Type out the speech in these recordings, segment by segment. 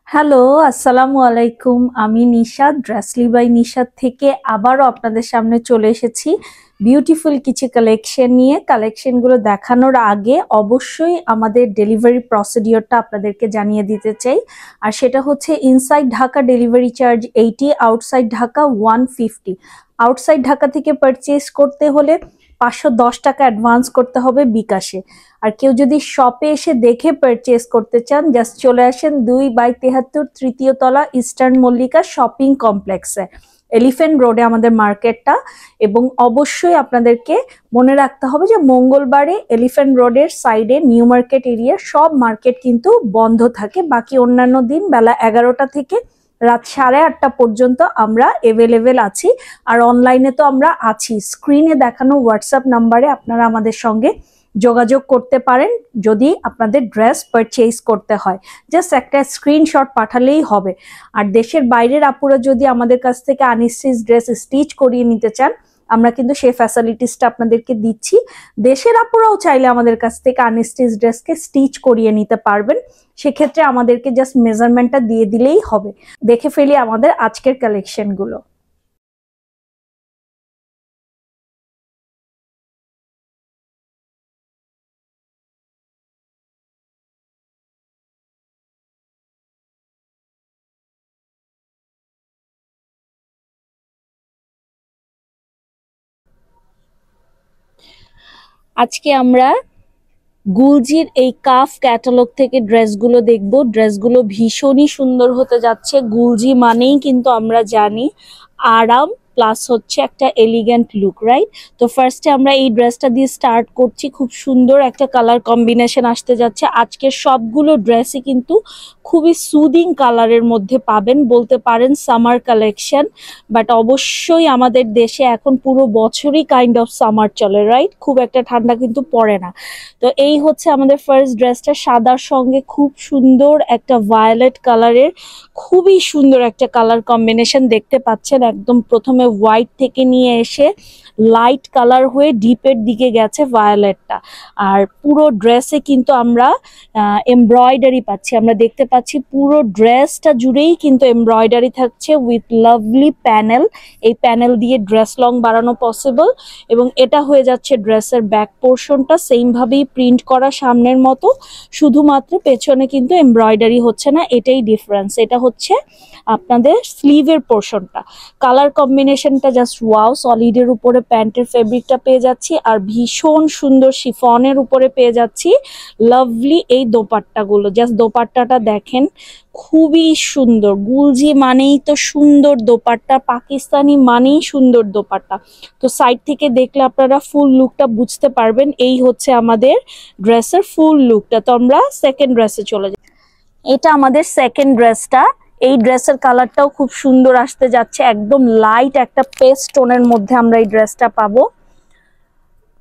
Hello, আসসালামু আলাইকুম। আমি নিশাদ, ড্রেসলি বাই নিশাদ থেকে আবারও আপনাদের সামনে চলে এসেছি বিউটিফুল কিছু কালেকশন নিয়ে। কালেকশনগুলো দেখানোর আগে অবশ্যই আমাদের ডেলিভারি প্রসিডিওরটা আপনাদেরকে জানিয়ে দিতে চাই। আর সেটা হচ্ছে inside Dhaka delivery charge 80, outside Dhaka 150। Outside Dhaka থেকে পারচেজ করতে হলে 510 টাকা অ্যাডভান্স করতে হবে বিকাশে। আর কেউ যদি শপে এসে দেখে পারচেজ করতে চান, জাস্ট চলে আসেন 2/73 তৃতীয় তলা ইস্টার্ন মল্লিকা শপিং কমপ্লেক্সে, এলিফ্যান্ট রোডে আমাদের মার্কেটটা। এবং অবশ্যই আপনাদেরকে মনে রাখতে হবে যে মঙ্গলবারে এলিফ্যান্ট রোডের সাইডে নিউ মার্কেট এরিয়ার সব মার্কেট কিন্তু বন্ধ থাকে। বাকি অন্যান্য দিন বেলা 11টা থেকে রাত 8:30 পর্যন্ত আমরা অ্যাভেলেবেল আছি। আর অনলাইনে তো আমরা আছি। স্ক্রিনে দেখানো হোয়াটসঅ্যাপ নাম্বারে আপনারা আমাদের সঙ্গে যোগাযোগ করতে পারেন যদি আপনাদের ড্রেস পারচেজ করতে হয়। জাস্ট একটা স্ক্রিনশট পাঠালেই হবে। আর দেশের বাইরের আপুরা যদি আমাদের কাছ থেকে আনস্টিচ ড্রেস স্টিচ করিয়ে নিতে চান, আমরা কিন্তু সেই ফ্যাসিলিটিসটা আপনাদেরকে দিচ্ছি। দেশের আপুরাও চাইলে আমাদের কাছ থেকে আনস্টিচ ড্রেসকে স্টিচ করিয়ে নিতে পারবেন। সেক্ষেত্রে আমাদেরকে জাস্ট মেজারমেন্টটা দিয়ে দিলেই হবে। দেখে ফেলি আমাদের আজকের কালেকশনগুলো। আজকে আমরা গুলজির এই কাফ ক্যাটালগ থেকে ড্রেসগুলো দেখব। ড্রেসগুলো ভীষণই সুন্দর হতে যাচ্ছে। গুলজি মানেই কিন্তু আমরা জানি আরাম প্লাস হচ্ছে একটা এলিগেন্ট লুক, রাইট? তো ফার্স্টে আমরা এই ড্রেসটা দিয়ে স্টার্ট করছি। খুব সুন্দর একটা কালার কম্বিনেশন আসতে যাচ্ছে। আজকের সবগুলো ড্রেসই কিন্তু খুবই সুদিং কালারের মধ্যে পাবেন, বলতে পারেন সামার কালেকশন। বাট অবশ্যই আমাদের দেশে এখন পুরো বছরই কাইন্ড অফ সামার চলে, রাইট? খুব একটা ঠান্ডা কিন্তু পড়ে না। তো এই হচ্ছে আমাদের ফার্স্ট ড্রেসটা, সাদার সঙ্গে খুব সুন্দর একটা ভায়োলেট কালারের, খুবই সুন্দর একটা কালার কম্বিনেশন দেখতে পাচ্ছেন। একদম প্রথমে হোয়াইট থেকে নিয়ে এসে লাইট কালার হয়ে ডিপের দিকে গেছে ভায়োলেটটা। আর পুরো ড্রেসে কিন্তু আমরা এমব্রয়ডারি পাচ্ছি। আমরা দেখতে পাচ্ছি পুরো ড্রেসটা জুড়েই কিন্তু এমব্রয়ডারি থাকছে উইথ লাভলি প্যানেল। এই প্যানেল দিয়ে ড্রেস লং বাড়ানো পসিবল। এবং এটা হয়ে যাচ্ছে ড্রেসের ব্যাক পোর্শনটা, সেম ভাবেই প্রিন্ট করা সামনের মতো, শুধুমাত্র পেছনে কিন্তু এমব্রয়ডারি হচ্ছে না, এটাই ডিফারেন্স। এটা হচ্ছে আপনাদের স্লিভের পোর্শনটা। কালার কম্বিনেশনটা জাস্ট ওয়াও। সলিডের উপরে প্যান্টের ফেব্রিকটা পেয়ে যাচ্ছি, আর ভীষণ সুন্দর শিফনের উপরে পেয়ে যাচ্ছি লাভলি এই দোপাট্টাগুলো। জাস্ট দোপাট্টাটা দেখেন, খুবই সুন্দর। গুলজি মানেই তো সুন্দর দোপাট্টা, পাকিস্তানি মানেই সুন্দর দোপাট্টা। তো সাইড থেকে দেখলে আপনারা ফুল লুকটা বুঝতে পারবেন। এই হচ্ছে আমাদের ড্রেসের ফুল লুকটা। তো আমরা সেকেন্ড ড্রেসে চলে যাই। এটা আমাদের সেকেন্ড ড্রেসটা। এই ড্রেসের কালারটাও খুব সুন্দর আসতে যাচ্ছে। একদম লাইট একটা পেস্ট টোনের মধ্যে আমরা এই ড্রেসটা পাবো।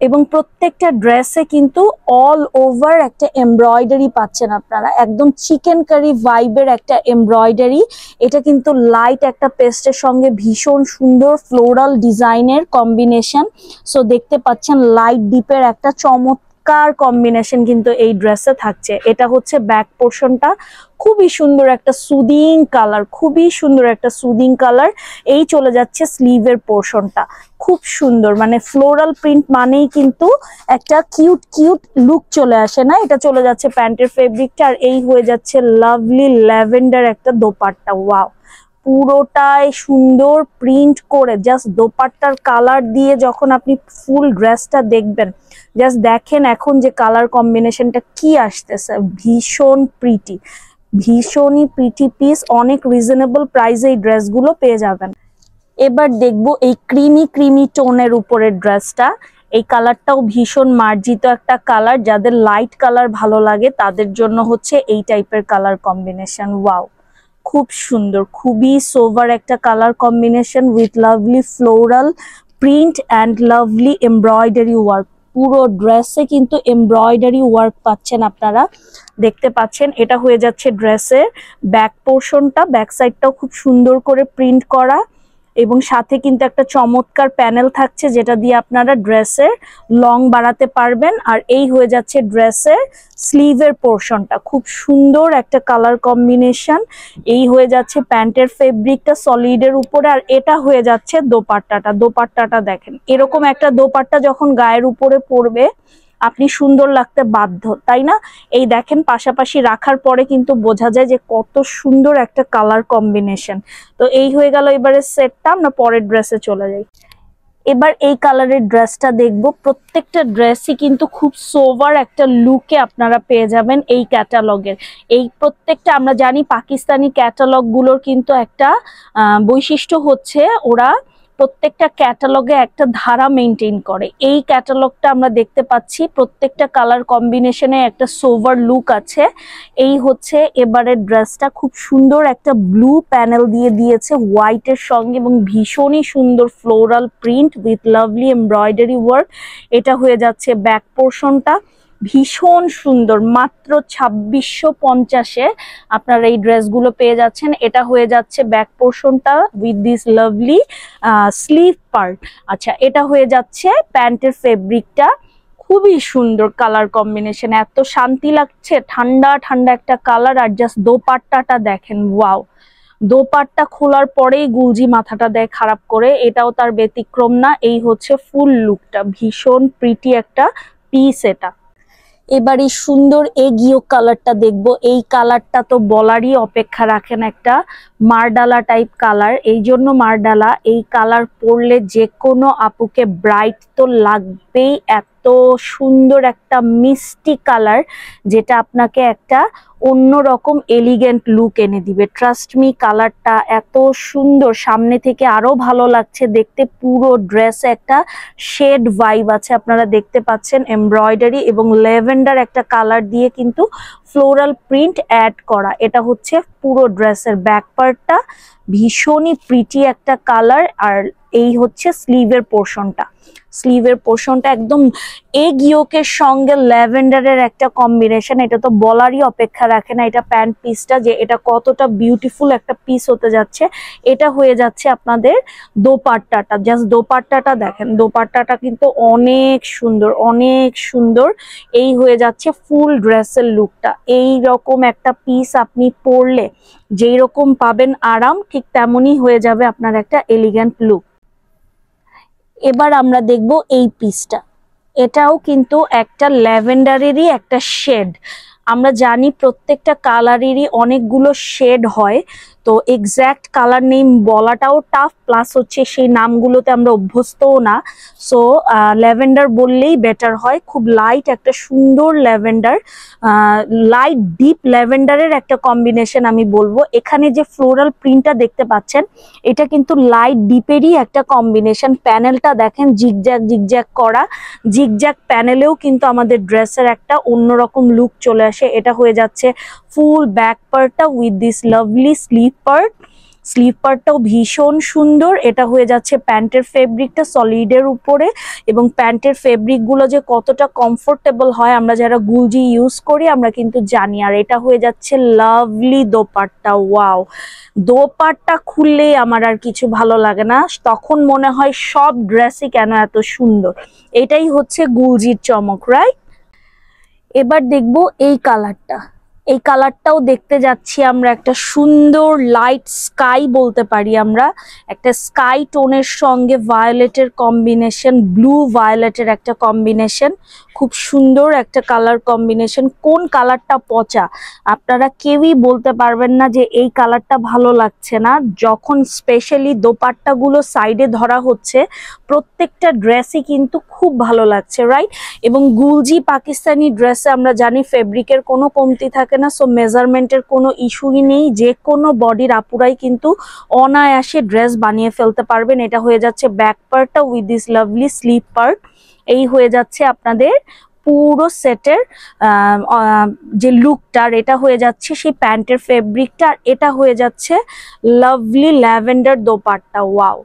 এবং প্রত্যেকটা ড্রেসে কিন্তু অল ওভার একটা এমব্রয়ডারি পাচ্ছেন আপনারা, একদম চিকেন কারি ভাইবের একটা এমব্রয়ডারি। এটা কিন্তু লাইট একটা পেস্টের সঙ্গে ভীষণ সুন্দর ফ্লোরাল ডিজাইনের কম্বিনেশন। সো দেখতে পাচ্ছেন লাইট ডিপের একটা চমৎকার কম্বিনেশন কিন্তু এই ড্রেসে থাকছে। এটা হচ্ছে ব্যাক পোর্শনটা, খুবই সুন্দর একটা সুদিং কালার, খুবই সুন্দর একটা সুদিং কালার। এই চলে যাচ্ছে স্লিভের পোর্শনটা, খুব সুন্দর, মানে ফ্লোরাল প্রিন্ট মানেই কিন্তু একটা কিউট কিউট লুক চলে আসে না? এটা চলে যাচ্ছে প্যান্টের ফেব্রিকটা। আর এই হয়ে যাচ্ছে লাভলি ল্যাভেন্ডার একটা দোপাট্টা। ওয়াও, পুরোটাই সুন্দর প্রিন্ট করে জাস্ট দোপাট্টার কালার দিয়ে যখন আপনি ফুল ড্রেসটা দেখবেন, জাস্ট দেখেন এখন যে কালার কম্বিনেশনটা কি আসতেছে, ভীষণ প্রিটি, ভীষণই প্রিটি পিস। অনেক রিজনেবল প্রাইসে এই ড্রেসগুলো পেয়ে যাবেন। এবার দেখবো এই ক্রিমি ক্রিমি টোনের উপরের ড্রেসটা। এই কালারটাও ভীষণ মার্জিত একটা কালার। যাদের লাইট কালার ভালো লাগে তাদের জন্য হচ্ছে এই টাইপের কালার কম্বিনেশন। ওয়াও, খুব সুন্দর, খুবই সোভার একটা colour combination with lovely floral print and lovely embroidery work. পুরো ড্রেসে কিন্তু এমব্রয়ডারি ওয়ার্ক পাচ্ছেন আপনারা, দেখতে পাচ্ছেন। এটা হয়ে যাচ্ছে ড্রেসের ব্যাক পোর্শনটা, ব্যাক সাইডটাও খুব সুন্দর করে প্রিন্ট করা। এবং সাথে কিন্তু একটা চমৎকার প্যানেল থাকছে যেটা দিয়ে আপনারা ড্রেসের লং বাড়াতে পারবেন। আর এই হয়ে যাচ্ছে ড্রেসের স্লিভের পোর্শনটা, খুব সুন্দর একটা কালার কম্বিনেশন। এই হয়ে যাচ্ছে প্যান্টের ফেব্রিকটা সলিডের উপরে, আর এটা হয়ে যাচ্ছে দোপাট্টাটা। দোপাট্টাটা দেখেন, এরকম একটা দোপাট্টা যখন গায়ের উপরে পড়বে আপনি সুন্দর লাগতে বাধ্য, তাই না? এই দেখেন পাশাপাশি রাখার পরে কিন্তু বোঝা যায় যে কত সুন্দর একটা কালার কম্বিনেশন। তো এই হয়ে গেল এবারে সেটটা। আমরা পরের ড্রেসে চলে যাই। এবার এই কালারের ড্রেসটা দেখবো। প্রত্যেকটা ড্রেসই কিন্তু খুব সোভার একটা লুকে আপনারা পেয়ে যাবেন এই ক্যাটালগের। এই প্রত্যেকটা আমরা জানি পাকিস্তানি ক্যাটালগ গুলোর কিন্তু একটা বৈশিষ্ট্য হচ্ছে ওরা প্রত্যেকটা ক্যাটালগে একটা ধারা মেনটেন করে। এই ক্যাটালগটা আমরা দেখতে পাচ্ছি প্রত্যেকটা কালার কম্বিনেশনে একটা সোভার লুক আছে। এই হচ্ছে এবারের ড্রেসটা, খুব সুন্দর একটা ব্লু প্যানেল দিয়ে দিয়েছে হোয়াইটের সঙ্গে এবং ভীষণই সুন্দর floral print with lovely embroidery work. এটা হয়ে যাচ্ছে ব্যাক পোর্শনটা, ভীষণ সুন্দর। মাত্র 2650-এ আপনারা এই ড্রেসগুলো পেয়ে যাচ্ছেন। এটা হয়ে যাচ্ছে ব্যাক পোর্শনটা with this lovely sleeve part. আচ্ছা, এটা হয়ে যাচ্ছে প্যান্টের ফেব্রিকটা, খুবই সুন্দর কালার কম্বিনেশন, এত শান্তি লাগছে, ঠান্ডা ঠান্ডা একটা কালার। আর জাস্ট দোপাট্টাটা দেখেন, ওয়াও! দোপাট্টা খোলার পরেই গুলজি মাথাটা দেয় খারাপ করে, এটাও তার ব্যতিক্রম না। এই হচ্ছে ফুল লুকটা, ভীষণ প্রিটি একটা পিস এটা। এবার এই সুন্দর এগিও কালারটা দেখবো। এই কালারটা তো বলারই অপেক্ষা রাখেন, একটা মারডালা টাইপ কালার। এই জন্য মারডালা, এই কালার পরলে যে কোনো আপুকে ব্রাইট তো লাগবেই। এত সুন্দর একটা মিষ্টি কালার যেটা আপনাকে একটা অন্যরকম এলিগেন্ট লুক এনে দিবে। ট্রাস্ট মি, কালারটা এত সুন্দর, সামনে থেকে আরো ভালো লাগছে দেখতে। পুরো ড্রেসে একটা শেড ভাইব আছে, আপনারা দেখতে পাচ্ছেন এমব্রয়ডারি এবং ল্যাভেন্ডার একটা কালার দিয়ে কিন্তু ফ্লোরাল প্রিন্ট অ্যাড করা। এটা হচ্ছে পুরো ড্রেসের ব্যাক পার্টটা, ভীষণই প্রিটি একটা কালার। আর এই হচ্ছে স্লিভের পোর্শনটা। স্লিভের পোর্শনটা একদম এগ ইয়োকের সঙ্গে ল্যাভেন্ডারের একটা কম্বিনেশন, এটা তো বলারই অপেক্ষা রাখে না। এটা প্যান্ট পিসটা যে এটা কতটা বিউটিফুল একটা পিস হতে যাচ্ছে। এটা হয়ে যাচ্ছে আপনাদের দোপাট্টাটা, জাস্ট দোপাট্টাটা দেখেন, দোপাট্টাটা কিন্তু অনেক সুন্দর, অনেক সুন্দর। এই হয়ে যাচ্ছে ফুল ড্রেসের লুকটা। এই রকম একটা পিস আপনি পরলে যেই রকম পাবেন আরাম, ঠিক তেমনই হয়ে যাবে আপনার একটা এলিগেন্ট লুক। এবার আমরা দেখব এই পিসটা। এটাও কিন্তু একটা ল্যাভেন্ডারেরই একটা শেড। আমরা জানি প্রত্যেকটা কালারেরই অনেকগুলো শেড হয়, তো এক্স্যাক্ট কালার নেম বলাটাও টাফ, প্লাস হচ্ছে সেই নামগুলোতে আমরা অভ্যস্তও না। সো ল্যাভেন্ডার বললেই বেটার হয়। খুব লাইট একটা সুন্দর ল্যাভেন্ডার, লাইট ডিপ ল্যাভেন্ডারের একটা কম্বিনেশন আমি বলবো। এখানে যে ফ্লোরাল প্রিন্টটা দেখতে পাচ্ছেন এটা কিন্তু লাইট ডিপেরই একটা কম্বিনেশন। প্যানেলটা দেখেন জিগজ্যাগ জিগজ্যাগ করা, জিগজ্যাগ প্যানেলেও কিন্তু আমাদের ড্রেসের একটা অন্যরকম লুক চলে আসে। এটা হয়ে যাচ্ছে ফুল ব্যাক পার্টটা with this lovely sleeve part. Sleeve পার্টটাও ভীষণ সুন্দর। এটা হয়ে যাচ্ছে প্যান্টের ফেব্রিকটা সলিডের উপরে, এবং প্যান্টের ফেব্রিক গুলো যে কতটা কমফোর্টেবল হয় আমরা যারা গুলজি ইউজ করি আমরা কিন্তু জানি। আর এটা হয়ে যাচ্ছে লাভলি দোপাট্টা, ওয়াও! দোপাট্টা খুললেই আমার আর কিছু ভালো লাগে না, তখন মনে হয় সব ড্রেসই কেন এত সুন্দর। এটাই হচ্ছে গুলজির চমক, রাইট? এবার দেখবো এই কালারটা। এই কালারটাও দেখতে যাচ্ছি আমরা একটা সুন্দর লাইট স্কাই বলতে পারি আমরা, একটা স্কাই টোনের সঙ্গে ভায়োলেটের কম্বিনেশন, ব্লু ভায়োলেটের একটা কম্বিনেশন, খুব সুন্দর একটা কালার কম্বিনেশন। কোন কালারটা পচা আপনারা কেউই বলতে পারবেন না যে এই কালারটা ভালো লাগছে না। যখন স্পেশালি দোপাট্টাগুলো সাইডে ধরা হচ্ছে প্রত্যেকটা ড্রেসই কিন্তু খুব ভালো লাগছে, রাইট? এবং গুলজি পাকিস্তানি ড্রেসে আমরা জানি ফেব্রিকের কোনো কমতি থাকে না, সো মেজারমেন্টের কোনো ইস্যুই নেই। যে কোনো বডির আপুরাই কিন্তু অনায়াসে ড্রেস বানিয়ে ফেলতে পারবেন। এটা হয়ে যাচ্ছে ব্যাক পার্টটা with this lovely sleeve part. এই হয়ে যাচ্ছে আপনাদের পুরো সেটের যে লুকটার, এটা হয়ে যাচ্ছে সেই প্যান্টের ফেব্রিকটা। আর এটা হয়ে যাচ্ছে লাভলি ল্যাভেন্ডার দোপাট্টা, ওয়াও!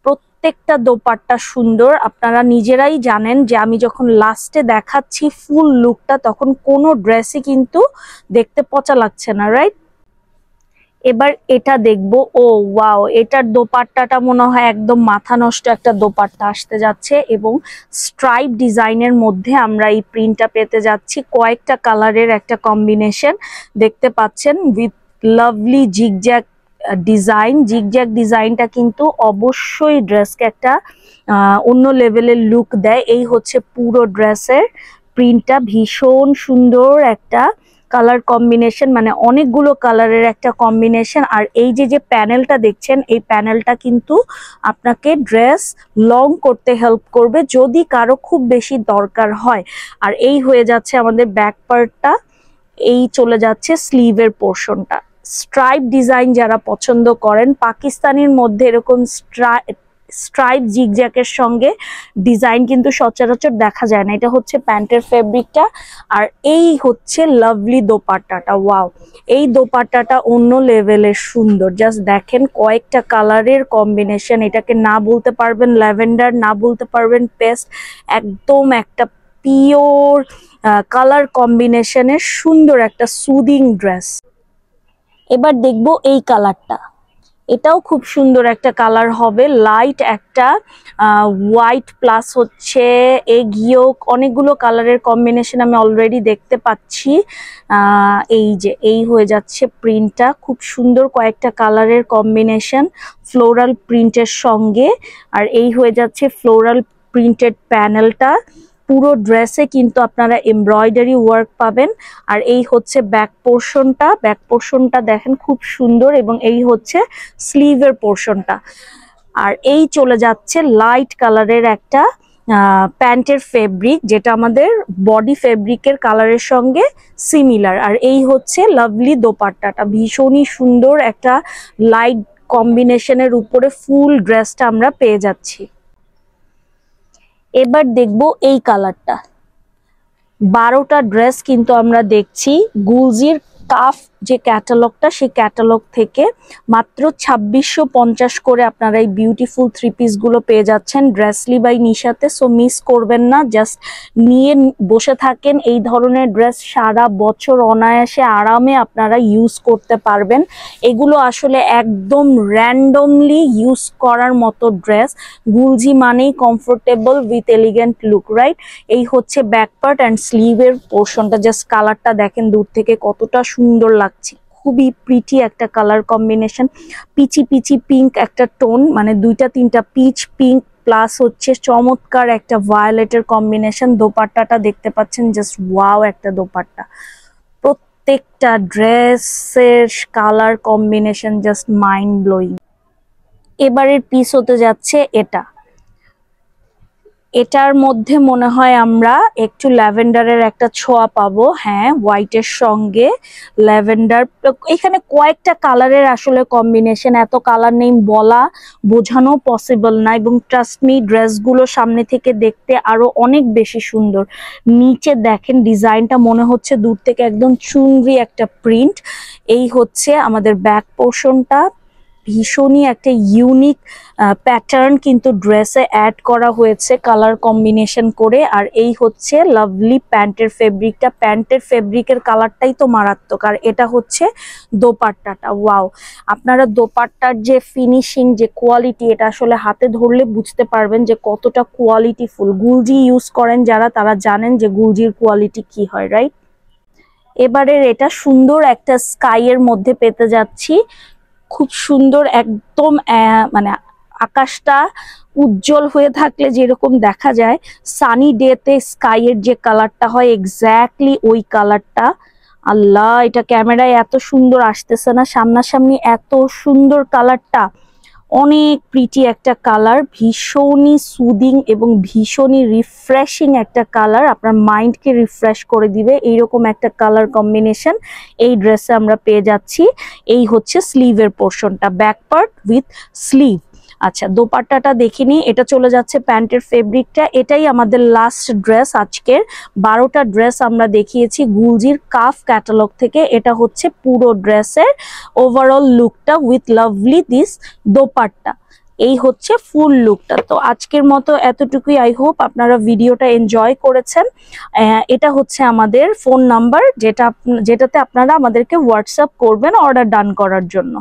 প্রত্যেকটা দোপাট্টা সুন্দর। আপনারা নিজেরাই জানেন যে আমি যখন লাস্টে দেখাচ্ছি ফুল লুকটা তখন কোনো ড্রেসই কিন্তু দেখতে পচা লাগছে না, রাইট? এবার এটা দেখবো। ও ওয়াও, এটার দোপাট্টাটা মনে হয় একদম মাথা নষ্ট একটা দোপাট্টা আসতে যাচ্ছে, এবং স্ট্রাইপ ডিজাইনের মধ্যে আমরা এই প্রিন্টটা পেতে যাচ্ছি। কয়েকটা কালারের একটা কম্বিনেশন দেখতে পাচ্ছেন with lovely zigzag design. Zigzag ডিজাইনটা কিন্তু অবশ্যই ড্রেসকে একটা অন্য লেভেলের লুক দেয়। এই হচ্ছে পুরো ড্রেসের প্রিন্টটা, ভীষণ সুন্দর একটা কালার কম্বিনেশন, মানে অনেকগুলো কালারের একটা কম্বিনেশন। আর এই যে প্যানেলটা দেখছেন, এই প্যানেলটা কিন্তু আপনাকে ড্রেস লং করতে হেল্প করবে যদি কারো খুব বেশি দরকার হয়। আর এই হয়ে যাচ্ছে আমাদের ব্যাক পার্টটা, এই চলে যাচ্ছে স্লিভের পোর্শনটা। স্ট্রাইপ ডিজাইন যারা পছন্দ করেন, পাকিস্তানের মধ্যে এরকম স্ট্রাইপ জিগজ্যাকের সঙ্গে ডিজাইন কিন্তু সচরাচর দেখা যায় না। এটা হচ্ছে প্যান্টের ফেব্রিকটা, আর এই হচ্ছে লাভলি দোপাট্টাটা। ওয়াও, এই দোপাট্টাটা অন্য লেভেলের সুন্দর। জাস্ট দেখেন কয়েকটা কালারের কম্বিনেশন, এটাকে না বলতে পারবেন ল্যাভেন্ডার, না বলতে পারবেন পেস্ট, একদম একটা পিওর কালার কম্বিনেশনের সুন্দর একটা সুদিং ড্রেস। এবার দেখবো এই কালারটা, এটাও খুব সুন্দর একটা কালার হবে, লাইট একটা হোয়াইট প্লাস হচ্ছে এগিয়েও অনেকগুলো কালারের কম্বিনেশন আমি অলরেডি দেখতে পাচ্ছি। এই যে এই হয়ে যাচ্ছে প্রিন্টটা, খুব সুন্দর কয়েকটা কালারের কম্বিনেশন ফ্লোরাল প্রিন্টের সঙ্গে। আর এই হয়ে যাচ্ছে ফ্লোরাল প্রিন্টেড প্যানেলটা। পুরো ড্রেসে কিন্তু আপনারা এমব্রয়ডারি ওয়ার্ক পাবেন। আর এই হচ্ছে ব্যাক পোর্শনটা, ব্যাক পোর্শনটা দেখেন খুব সুন্দর, এবং এই হচ্ছে স্লিভের পোর্শনটা। আর এই চলে যাচ্ছে লাইট কালারের একটা প্যান্টের ফেব্রিক, যেটা আমাদের বডি ফেব্রিকের কালারের সঙ্গে সিমিলার। আর এই হচ্ছে লাভলি দোপাট্টাটা, ভীষণই সুন্দর একটা লাইট কম্বিনেশনের উপরে ফুল ড্রেসটা আমরা পেয়ে যাচ্ছি। এবার দেখবো এই কালারটা। 12টা ড্রেস কিন্তু আমরা দেখছি গুলজির কাফ যে ক্যাটালগটা, সেই ক্যাটালগ থেকে মাত্র 2650 করে আপনারা এই বিউটিফুল থ্রি পিস গুলো পেয়ে যাচ্ছেন ড্রেসলি বাই নিশাতে। সো মিস করবেন না, জাস্ট নিয়ে বসে থাকেন। এই ধরনের ড্রেস সারা বছর অনায়াসে আরামে আপনারা ইউজ করতে পারবেন। এগুলো আসলে একদম র্যান্ডমলি ইউজ করার মতো ড্রেস। গুলজি মানেই comfortable with elegant look, right? এই হচ্ছে ব্যাক পার্ট অ্যান্ড স্লিভের পোর্শনটা। জাস্ট কালারটা দেখেন দূর থেকে কতটা সুন্দর লাগছে, খুবই প্রিটি একটা colour combination. Peachy peachy pink একটা টোন, মানে দুইটা তিনটা পিচ পিঙ্ক প্লাস হচ্ছে চমৎকার একটা ভায়োলেটের কম্বিনেশন। দোপাট্টাটা দেখতে পাচ্ছেন, জাস্ট ওয়াও একটা দোপাট্টা। প্রত্যেকটা ড্রেসের colour combination just mind blowing. এবারের পিস হতে যাচ্ছে এটা। এটার মধ্যে মনে হয় আমরা একটু ল্যাভেন্ডারের একটা ছোঁয়া পাবো। হ্যাঁ, হোয়াইটের সঙ্গে ল্যাভেন্ডার, এখানে কয়েকটা কালারের আসলে কম্বিনেশন, এত কালার নেই বলা বোঝানো পসিবল না। এবং ট্রাস্ট মি, ড্রেসগুলো সামনে থেকে দেখতে আরো অনেক বেশি সুন্দর। নিচে দেখেন ডিজাইনটা মনে হচ্ছে দূর থেকে একদম চুনরি একটা প্রিন্ট। এই হচ্ছে আমাদের ব্যাক পোর্শনটা, ভীষণই একটা ইউনিক প্যাটার্ন কিন্তু ড্রেসে অ্যাড করা হয়েছে কালার কম্বিনেশন করে। আর এই হচ্ছে লাভলি প্যান্টের ফেব্রিকটা, প্যান্টের ফেব্রিকের কালারটাই তো মারাত্মক। আর এটা হচ্ছে দোপাট্টাটা। ওয়াও, আপনারা দোপাট্টার যে ফিনিশিং, যে কোয়ালিটি, এটা আসলে হাতে ধরলে বুঝতে পারবেন যে কতটা কোয়ালিটিফুল। গুলজি ইউজ করেন যারা, তারা জানেন যে গুলজির কোয়ালিটি কি হয়, রাইট? এবারের এটা সুন্দর একটা স্কাইয়ের মধ্যে পেতে যাচ্ছি, খুব সুন্দর একদম, মানে আকাশটা উজ্জ্বল হয়ে থাকলে যেরকম দেখা যায়, সানি ডেতে স্কাইয়ের যে কালারটা হয় এক্স্যাক্টলি ওই কালারটা। আল্লাহ, এটা ক্যামেরায় এত সুন্দর আসতেছে না, সামনাসামনি এত সুন্দর কালারটা। অনেক প্রিটি একটা কালার, ভীষণই সুদিং এবং ভীষণই রিফ্রেশিং একটা কালার, আপনার মাইন্ডকে রিফ্রেশ করে দিবে এইরকম একটা কালার কম্বিনেশন এই ড্রেসে আমরা পেয়ে যাচ্ছি। এই হচ্ছে স্লিভের পোর্শনটা, ব্যাক পার্ট উইথ স্লিভ। আচ্ছা, দোপাট্টাটা দেখিনি, এটা চলে যাচ্ছে প্যান্টের ফেব্রিকটা। এটাই আমাদের লাস্ট ড্রেস আজকের। 12টা ড্রেস আমরা দেখিয়েছি গুলজির কাফ ক্যাটালগ থেকে। এটা হচ্ছে পুরো ড্রেসের ওভারঅল লুকটা উইথ লাভলি দিস দোপাট্টা। এই হচ্ছে ফুল লুকটা। তো আজকের মতো এতটুকুই। আই হোপ আপনারা ভিডিওটা এনজয় করেছেন। এটা হচ্ছে আমাদের ফোন নাম্বার, যেটাতে আপনারা আমাদেরকে হোয়াটসঅ্যাপ করবেন অর্ডার ডান করার জন্য।